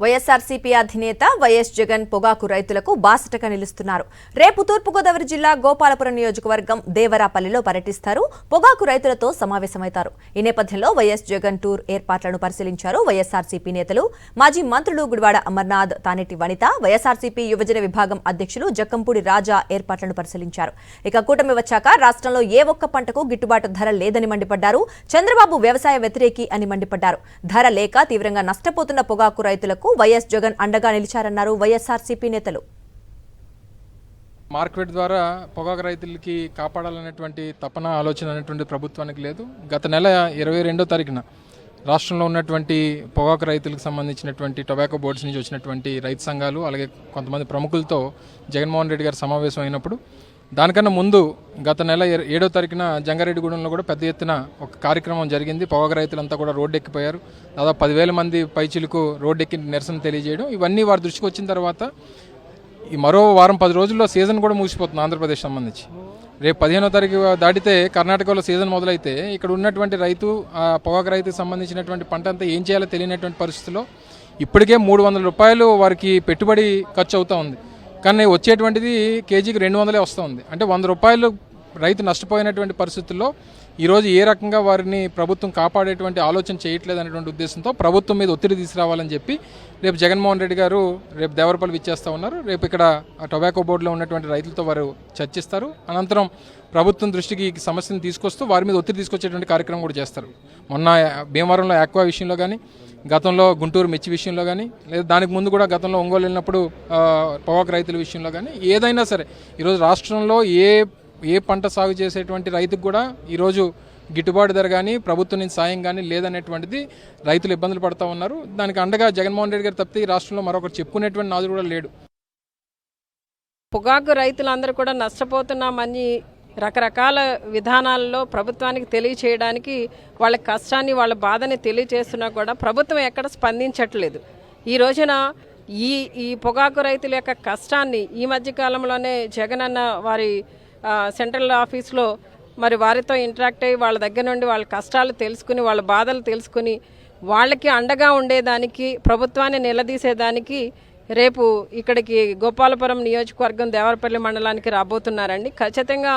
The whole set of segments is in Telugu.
వైఎస్ఆర్సీపీ అధినేత వైఎస్ జగన్ పొగాకు రైతులకు బాసటగా నిలుస్తున్నారు. రేపు తూర్పుగోదావరి జిల్లా గోపాలపురం నియోజకవర్గం దేవరాపల్లిలో పర్యటిస్తారు. పొగాకు రైతులతో సమావేశమవుతారు. ఈ నేపథ్యంలో వైఎస్ జగన్ టూర్ ఏర్పాట్లను పరిశీలించారు వైఎస్ఆర్సీపీ నేతలు. మాజీ మంత్రులు గుడివాడ అమర్నాథ్, తానేటి వనిత, వైఎస్ఆర్సీపీ యువజన విభాగం అధ్యక్షులు జక్కంపూడి రాజా ఏర్పాట్లను పరిశీలించారు. ఇక కూటమి వచ్చాక రాష్ట్రంలో ఏ ఒక్క పంటకు గిట్టుబాటు ధర లేదని మండిపడ్డారు. చంద్రబాబు వ్యవసాయ వ్యతిరేకి అని మండిపడ్డారు. ధర లేక తీవ్రంగా నష్టపోతున్న పొగాకు రైతులకు వైఎస్ జగన్ అండగా నిలిచారన్నారు వైఎస్ఆర్సీపీ నేతలు. మార్కెట్ ద్వారా పొగాకు రైతులకి కాపాడాలనేటువంటి తపన ఆలోచన అనేటువంటి ప్రభుత్వానికి లేదు. గత నెల 22వ తారీఖున రాష్ట్రంలో ఉన్నటువంటి పొగాకు రైతులకు సంబంధించినటువంటి టొబాకో బోర్డ్స్ నుంచి వచ్చినటువంటి రైతు సంఘాలు అలాగే కొంతమంది ప్రముఖులతో జగన్మోహన్ రెడ్డి గారు సమావేశం అయినప్పుడు దానికన్నా ముందు గత నెల 7వ తారీఖున జంగారెడ్డిగూడెంలో కూడా పెద్ద ఎత్తున ఒక కార్యక్రమం జరిగింది. పొగాకు రైతులంతా కూడా రోడ్డెక్కిపోయారు. దాదాపు 10,000 మంది పైచిలకు రోడ్డెక్కి నిరసన తెలియజేయడం, ఇవన్నీ వారి దృష్టికి వచ్చిన తర్వాత ఈ మరో వారం 10 రోజుల్లో సీజన్ కూడా ముగిసిపోతుంది ఆంధ్రప్రదేశ్ సంబంధించి. రేపు 15వ తారీఖు దాటితే కర్ణాటకలో సీజన్ మొదలైతే ఇక్కడ ఉన్నటువంటి రైతు పొగాకు రైతుకు సంబంధించినటువంటి పంట అంతా ఏం చేయాలో తెలియనటువంటి పరిస్థితుల్లో ఇప్పటికే 300 రూపాయలు వారికి పెట్టుబడి ఖర్చు అవుతూ ఉంది. కానీ వచ్చేటువంటిది కేజీకి 200 వస్తుంది. అంటే 100 రూపాయలు రైతు నష్టపోయినటువంటి పరిస్థితుల్లో ఈరోజు ఏ రకంగా వారిని ప్రభుత్వం కాపాడేటువంటి ఆలోచన చేయట్లేదు అనేటువంటి ఉద్దేశంతో ప్రభుత్వం మీద ఒత్తిడి తీసుకురావాలని చెప్పి రేపు జగన్మోహన్ రెడ్డి గారు రేపు దేవరపల్లి విచ్చేస్తూ ఉన్నారు. రేపు ఇక్కడ టొబాకో బోర్డులో ఉన్నటువంటి రైతులతో వారు చర్చిస్తారు. అనంతరం ప్రభుత్వం దృష్టికి ఈ సమస్యను తీసుకొస్తూ వారి మీద ఒత్తిడి తీసుకొచ్చేటువంటి కార్యక్రమం కూడా చేస్తారు. మొన్న భీమవరంలో ఆక్వా విషయంలో కానీ, గతంలో గుంటూరు మిర్చి విషయంలో కానీ, లేదా దానికి ముందు కూడా గతంలో ఒంగోలు వెళ్ళినప్పుడు పొగాకు రైతుల విషయంలో కానీ, ఏదైనా సరే ఈరోజు రాష్ట్రంలో ఏ పంట సాగు చేసేటువంటి రైతుకు కూడా ఈరోజు గిట్టుబాటు ధర కానీ ప్రభుత్వం నుంచి సాయం కానీ లేదనేటువంటిది రైతులు ఇబ్బందులు పడుతూ ఉన్నారు. దానికి అండగా జగన్మోహన్ రెడ్డి గారు తప్పితే ఈ రాష్ట్రంలో మరొకరు చెప్పుకునేటువంటి నాదుడు కూడా లేడు. పొగాకు రైతులందరూ కూడా నష్టపోతున్నామని రకరకాల విధానాల్లో ప్రభుత్వానికి తెలియచేయడానికి వాళ్ళ కష్టాన్ని వాళ్ళ బాధని తెలియచేస్తున్నా కూడా ప్రభుత్వం ఎక్కడ స్పందించట్లేదు. ఈ రోజున ఈ పొగాకు రైతుల యొక్క కష్టాన్ని ఈ మధ్య కాలంలోనే జగన్ అన్న వారి సెంట్రల్ ఆఫీస్లో మరి వారితో ఇంటరాక్ట్ అయ్యి వాళ్ళ దగ్గర నుండి వాళ్ళ కష్టాలు తెలుసుకుని వాళ్ళ బాధలు తెలుసుకుని వాళ్ళకి అండగా ఉండేదానికి ప్రభుత్వాన్ని నిలదీసేదానికి రేపు ఇక్కడికి గోపాలపురం నియోజకవర్గం దేవరపల్లి మండలానికి రాబోతున్నారండి. ఖచ్చితంగా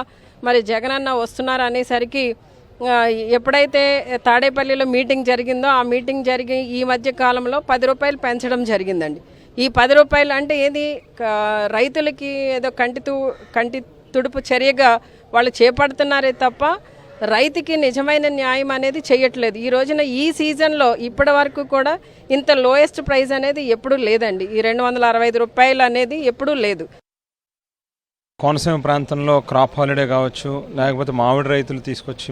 మరి జగనన్న వస్తున్నారు అనేసరికి ఎప్పుడైతే తాడేపల్లిలో మీటింగ్ జరిగిందో ఆ మీటింగ్ జరిగి ఈ మధ్య కాలంలో 10 రూపాయలు పెంచడం జరిగిందండి. ఈ 10 రూపాయలు అంటే ఏది రైతులకి ఏదో కంటి తుడుపు చర్యగా వాళ్ళు చేపడుతున్నారే తప్ప రైతుకి నిజమైన న్యాయం అనేది చేయట్లేదు. ఈ రోజున ఈ సీజన్లో ఇప్పటి వరకు కూడా ఇంత లోయెస్ట్ ప్రైస్ అనేది ఎప్పుడూ లేదండి. ఈ 265 రూపాయలు అనేది ఎప్పుడూ లేదు. కోనసీమ ప్రాంతంలో క్రాప్ హాలిడే కావచ్చు, లేకపోతే మామిడి రైతులు తీసుకొచ్చి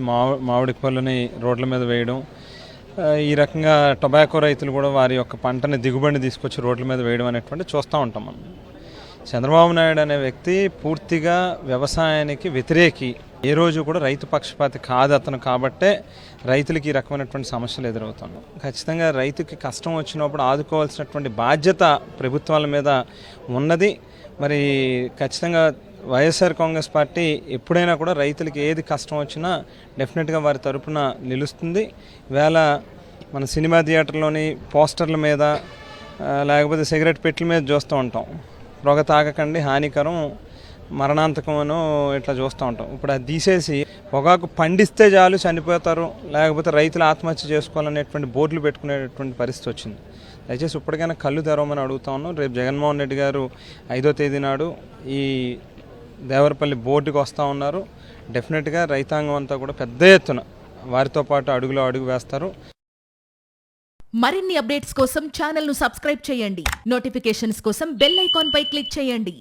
మామిడి పళ్ళని రోడ్ల మీద వేయడం, ఈ రకంగా టొబాకో రైతులు కూడా వారి యొక్క పంటని దిగుబడిని తీసుకొచ్చి రోడ్ల మీద వేయడం అనేటువంటి చూస్తూ ఉంటాం మనం. చంద్రబాబు నాయుడు అనే వ్యక్తి పూర్తిగా వ్యవసాయానికి వ్యతిరేకి, ఏ రోజు కూడా రైతు పక్షపాతి కాదు అతను. కాబట్టే రైతులకి ఈ రకమైనటువంటి సమస్యలు ఎదురవుతున్నాయి. ఖచ్చితంగా రైతుకి కష్టం వచ్చినప్పుడు ఆదుకోవాల్సినటువంటి బాధ్యత ప్రభుత్వాల మీద ఉన్నది. మరి ఖచ్చితంగా వైఎస్ఆర్ కాంగ్రెస్ పార్టీ ఎప్పుడైనా కూడా రైతులకి ఏది కష్టం వచ్చినా డెఫినెట్గా వారి తరపున నిలుస్తుంది. ఈవేళ మన సినిమా థియేటర్లోని పోస్టర్ల మీద లేకపోతే సిగరెట్ పెట్టెల మీద చూస్తూ ఉంటాం, పొగ తాగకండి హానికరం, మరణాంతకమను ఇట్లా చూస్తూ ఉంటాం. ఇప్పుడు అది తీసేసి పొగాకు పండిస్తే చాలు చనిపోతారు, లేకపోతే రైతులు ఆత్మహత్య చేసుకోవాలనేటువంటి బోర్డులు పెట్టుకునేటువంటి పరిస్థితి వచ్చింది. దయచేసి ఇప్పటికైనా కళ్ళు తెరవమని అడుగుతా ఉన్నాం. రేపు జగన్మోహన్ రెడ్డి గారు 5వ తేదీ నాడు ఈ దేవరపల్లి బోర్డుకి వస్తూ ఉన్నారు. డెఫినెట్గా రైతాంగం అంతా కూడా పెద్ద ఎత్తున వారితో పాటు అడుగులో అడుగు వేస్తారు. మరిన్ని అప్డేట్స్ కోసం ఛానల్ను సబ్స్క్రైబ్ చేయండి. నోటిఫికేషన్స్ కోసం బెల్ ఐకాన్ పై క్లిక్ చేయండి.